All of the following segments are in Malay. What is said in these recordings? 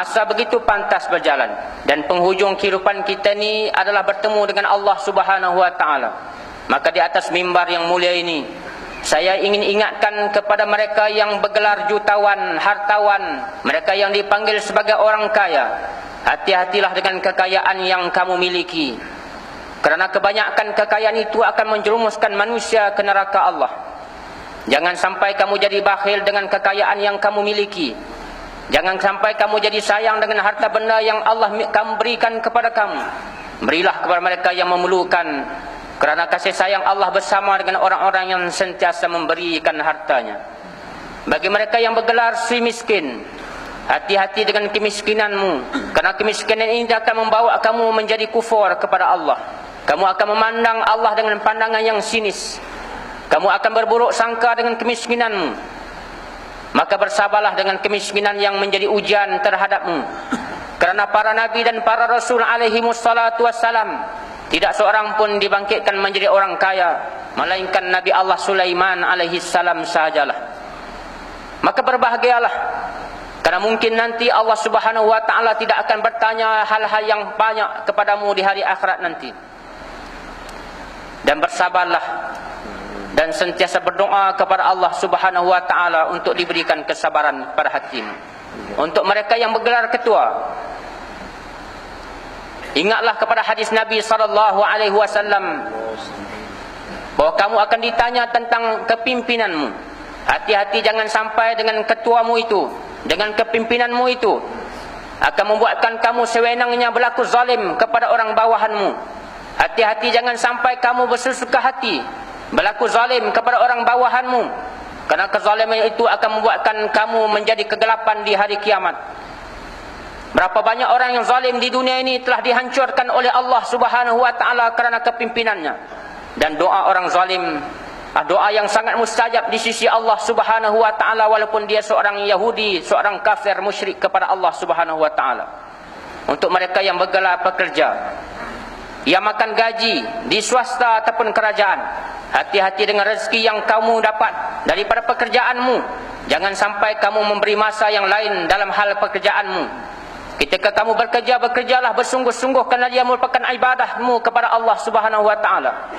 Masa begitu pantas berjalan, dan penghujung kehidupan kita ni adalah bertemu dengan Allah Subhanahu wa taala. Maka di atas mimbar yang mulia ini, saya ingin ingatkan kepada mereka yang bergelar jutawan, hartawan, mereka yang dipanggil sebagai orang kaya, hati-hatilah dengan kekayaan yang kamu miliki. Kerana kebanyakan kekayaan itu akan menjerumuskan manusia ke neraka Allah. Jangan sampai kamu jadi bakhil dengan kekayaan yang kamu miliki. Jangan sampai kamu jadi sayang dengan harta benda yang Allah kamu berikan kepada kamu. Berilah kepada mereka yang memerlukan, kerana kasih sayang Allah bersama dengan orang-orang yang sentiasa memberikan hartanya. Bagi mereka yang bergelar si miskin, hati-hati dengan kemiskinanmu, kerana kemiskinan ini akan membawa kamu menjadi kufur kepada Allah. Kamu akan memandang Allah dengan pandangan yang sinis. Kamu akan berburuk sangka dengan kemiskinanmu. Maka bersabarlah dengan kemiskinan yang menjadi ujian terhadapmu. Kerana para nabi dan para rasul alaihimussalatu wassalam, tidak seorang pun dibangkitkan menjadi orang kaya, melainkan Nabi Allah Sulaiman alaihissalam sahajalah. Maka berbahagialah, kerana mungkin nanti Allah Subhanahu wa taala tidak akan bertanya hal-hal yang banyak kepadamu di hari akhirat nanti. Dan bersabarlah, dan sentiasa berdoa kepada Allah Subhanahu wa taala untuk diberikan kesabaran pada hatimu. Untuk mereka yang bergelar ketua, ingatlah kepada hadis Nabi sallallahu alaihi wasallam bahawa kamu akan ditanya tentang kepimpinanmu. Hati-hati jangan sampai dengan ketuamu itu, dengan kepimpinanmu itu akan membuatkan kamu sewenangnya berlaku zalim kepada orang bawahanmu. Hati-hati jangan sampai kamu bersesuka hati berlaku zalim kepada orang bawahanmu, kerana kezaliman itu akan membuatkan kamu menjadi kegelapan di hari kiamat. Berapa banyak orang yang zalim di dunia ini telah dihancurkan oleh Allah Subhanahu wa taala kerana kepimpinannya. Dan doa orang zalim, doa yang sangat mustajab di sisi Allah Subhanahu wa taala, walaupun dia seorang Yahudi, seorang kafir musyrik kepada Allah Subhanahu wa taala. Untuk mereka yang bergelar pekerja, yang makan gaji di swasta ataupun kerajaan, hati-hati dengan rezeki yang kamu dapat daripada pekerjaanmu. Jangan sampai kamu memberi masa yang lain dalam hal pekerjaanmu. Ketika kamu bekerja, bekerjalah bersungguh-sungguh, kerana dia merupakan ibadahmu kepada Allah Subhanahu wa taala.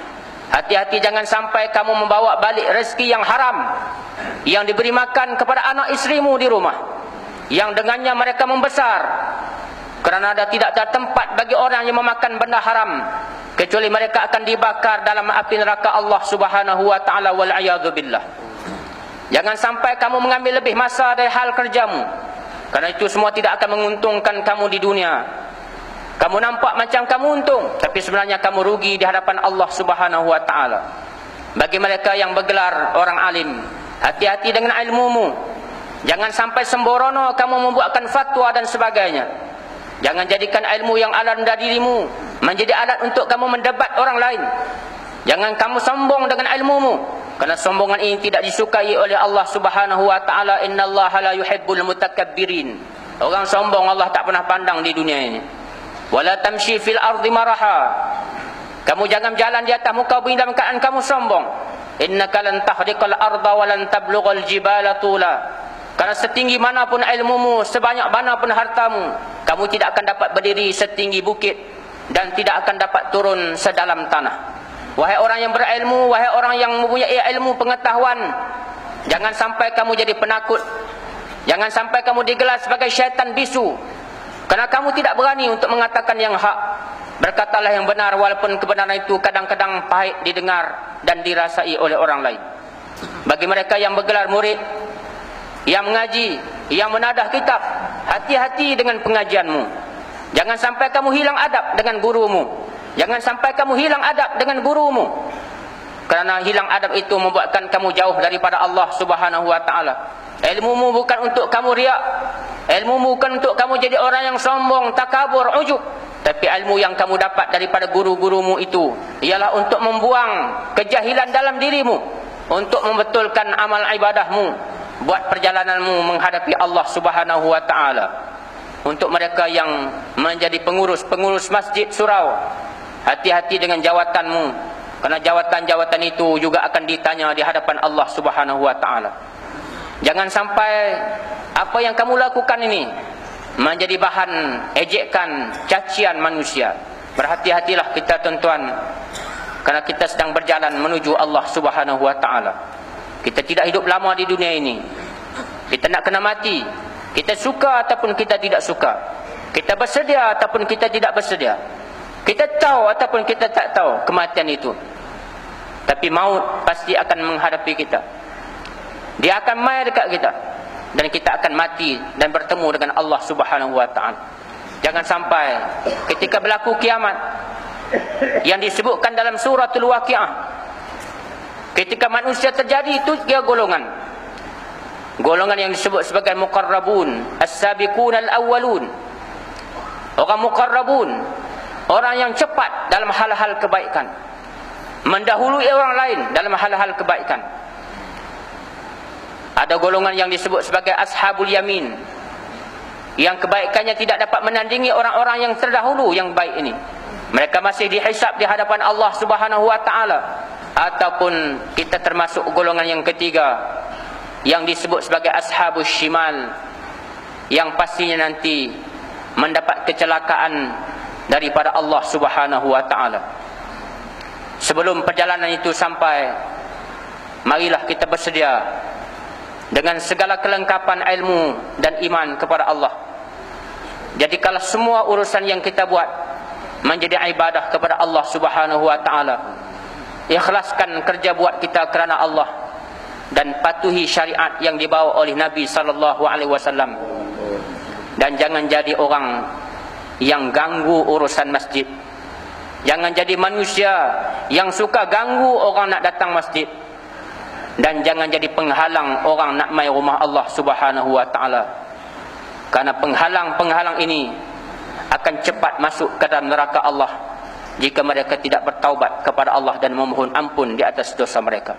Hati-hati jangan sampai kamu membawa balik rezeki yang haram yang diberi makan kepada anak isterimu di rumah, yang dengannya mereka membesar. Kerana tidak ada tempat bagi orang yang memakan benda haram, kecuali mereka akan dibakar dalam api neraka Allah Subhanahu wa taala, wal a'yadzu billah. Jangan sampai kamu mengambil lebih masa dari hal kerjamu, kerana itu semua tidak akan menguntungkan kamu di dunia. Kamu nampak macam kamu untung, tapi sebenarnya kamu rugi di hadapan Allah Subhanahu wa taala. Bagi mereka yang bergelar orang alim, hati-hati dengan ilmumu. Jangan sampai sembrono kamu membuatkan fatwa dan sebagainya. Jangan jadikan ilmu yang ada dalam dirimu menjadi alat untuk kamu mendebat orang lain. Jangan kamu sombong dengan ilmumu, kerana sombongan ini tidak disukai oleh Allah Subhanahu wa taala. Innallaha la yuhibbul mutakabbirin. Orang sombong Allah tak pernah pandang di dunia ini. Wala tamshi fil ardi maraha. Kamu jangan jalan di atas muka bumi dalam keadaan kamu sombong. Innaka lan tahriqal arda wa lan tablughal jibala tula. Karena setinggi manapun ilmumu, sebanyak manapun hartamu, kamu tidak akan dapat berdiri setinggi bukit dan tidak akan dapat turun sedalam tanah. Wahai orang yang berilmu, wahai orang yang mempunyai ilmu pengetahuan, jangan sampai kamu jadi penakut. Jangan sampai kamu digelar sebagai syaitan bisu, kerana kamu tidak berani untuk mengatakan yang hak. Berkatalah yang benar, walaupun kebenaran itu kadang-kadang pahit didengar dan dirasai oleh orang lain. Bagi mereka yang bergelar murid, yang mengaji, yang menadah kitab, hati-hati dengan pengajianmu. Jangan sampai kamu hilang adab dengan gurumu. Jangan sampai kamu hilang adab dengan gurumu. Kerana hilang adab itu membuatkan kamu jauh daripada Allah Subhanahu wa taala. Ilmumu bukan untuk kamu riak. Ilmumu bukan untuk kamu jadi orang yang sombong, takabur, ujub. Tapi ilmu yang kamu dapat daripada guru-gurumu itu ialah untuk membuang kejahilan dalam dirimu, untuk membetulkan amal ibadahmu, buat perjalananmu menghadapi Allah Subhanahu wa taala. Untuk mereka yang menjadi pengurus masjid surau, hati-hati dengan jawatanmu, kerana jawatan-jawatan itu juga akan ditanya di hadapan Allah Subhanahu wa taala. Jangan sampai apa yang kamu lakukan ini menjadi bahan ejekan, cacian manusia. Berhati-hatilah kita tuan-tuan, kerana kita sedang berjalan menuju Allah Subhanahu wa taala. Kita tidak hidup lama di dunia ini. Kita nak kena mati. Kita suka ataupun kita tidak suka. Kita bersedia ataupun kita tidak bersedia. Kita tahu ataupun kita tak tahu kematian itu. Tapi maut pasti akan menghadapi kita. Dia akan mai dekat kita. Dan kita akan mati dan bertemu dengan Allah Subhanahu wa taala. Jangan sampai ketika berlaku kiamat yang disebutkan dalam suratul Waqiah, ketika manusia terjadi itu 3 golongan. Golongan yang disebut sebagai muqarrabun, as-sabiqun al-awwalun. Orang muqarrabun, orang yang cepat dalam hal-hal kebaikan, mendahului orang lain dalam hal-hal kebaikan. Ada golongan yang disebut sebagai ashabul yamin, yang kebaikannya tidak dapat menandingi orang-orang yang terdahulu yang baik ini. Mereka masih dihisab di hadapan Allah Subhanahu wa taala. Ataupun kita termasuk golongan yang ketiga, yang disebut sebagai ashabus shimal, yang pastinya nanti mendapat kecelakaan daripada Allah Subhanahu wa taala. Sebelum perjalanan itu sampai, marilah kita bersedia dengan segala kelengkapan ilmu dan iman kepada Allah. Jadikanlah semua urusan yang kita buat menjadi ibadah kepada Allah Subhanahu wa taala. Ikhlaskan kerja buat kita kerana Allah dan patuhi syariat yang dibawa oleh Nabi sallallahu alaihi wasallam. Dan jangan jadi orang yang ganggu urusan masjid. Jangan jadi manusia yang suka ganggu orang nak datang masjid. Dan jangan jadi penghalang orang nak mai rumah Allah Subhanahu wa taala. Karena penghalang-penghalang ini akan cepat masuk ke dalam neraka Allah jika mereka tidak bertaubat kepada Allah dan memohon ampun di atas dosa mereka.